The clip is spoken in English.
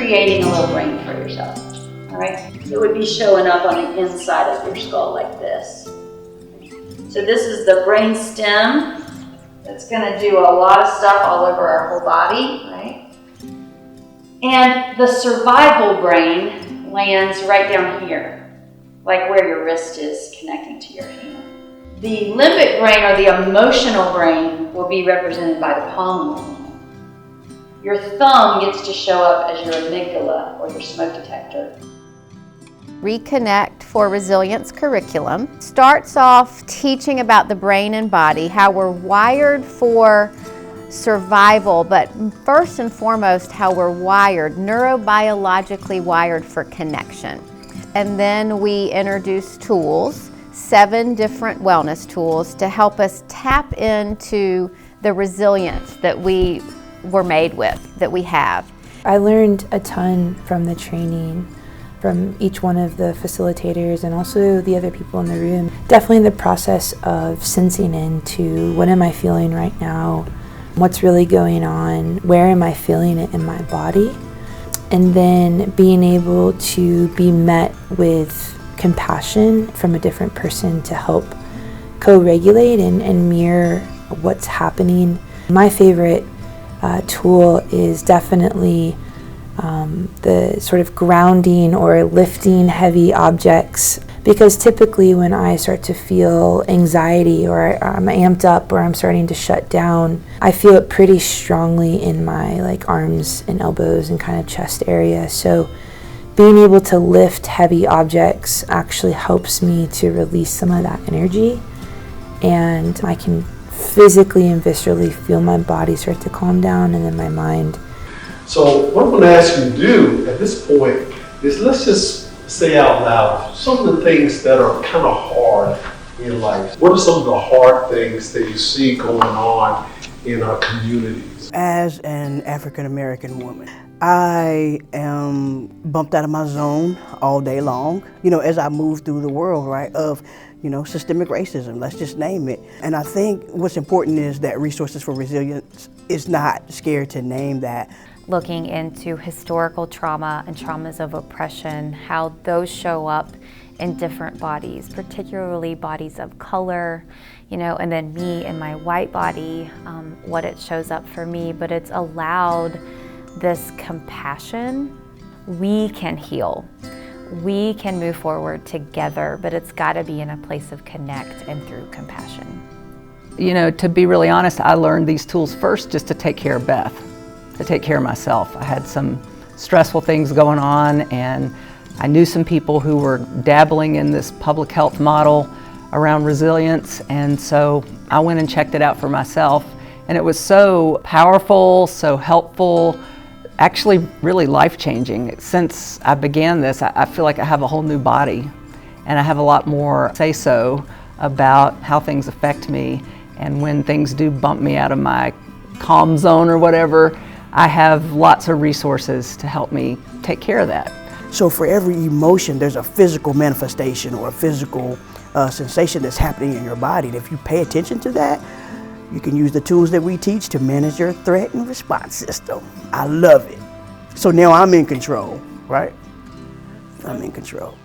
creating a little brain for yourself, all right? It would be showing up on the inside of your skull like this. So this is the brain stem that's going to do a lot of stuff all over our whole body, right? And the survival brain lands right down here, like where your wrist is connecting to your hand. The limbic brain, or the emotional brain, will be represented by the palm of the hand. Your thumb gets to show up as your amygdala, or your smoke detector. Reconnect for Resilience curriculum starts off teaching about the brain and body, how we're wired for survival, but first and foremost, how we're wired, neurobiologically wired for connection. And then we introduce tools, 7 different wellness tools to help us tap into the resilience that we were made with, that we have. I learned a ton from the training, from each one of the facilitators and also the other people in the room. Definitely the process of sensing into what am I feeling right now, what's really going on, where am I feeling it in my body, and then being able to be met with compassion from a different person to help co-regulate and mirror what's happening. My favorite tool is definitely the sort of grounding or lifting heavy objects, because typically when I start to feel anxiety or I'm amped up or I'm starting to shut down, I feel it pretty strongly in my arms and elbows and kind of chest area. So being able to lift heavy objects actually helps me to release some of that energy, and I can physically and viscerally feel my body start to calm down, and then my mind. So what I'm going to ask you to do at this point is, let's just say out loud some of the things that are kind of hard in life. What are some of the hard things that you see going on in our communities? As an African American woman, I am bumped out of my zone all day long, as I move through the world, right, of systemic racism, let's just name it. And I think what's important is that Resources for Resilience is not scared to name that. Looking into historical trauma and traumas of oppression, how those show up in different bodies, particularly bodies of color, and then me and my white body, what it shows up for me, but it's allowed this compassion. We can heal. We can move forward together, but it's got to be in a place of connect and through compassion. To be really honest, I learned these tools first just to take care of Beth, to take care of myself. I had some stressful things going on, and I knew some people who were dabbling in this public health model around resilience, and so I went and checked it out for myself, and it was so powerful, so helpful, actually really life-changing. Since I began this, I feel like I have a whole new body, and I have a lot more say-so about how things affect me, and when things do bump me out of my calm zone or whatever, I have lots of resources to help me take care of that. So for every emotion, there's a physical manifestation or a physical sensation that's happening in your body. And if you pay attention to that, you can use the tools that we teach to manage your threat and response system. I love it. So now I'm in control, right? I'm in control.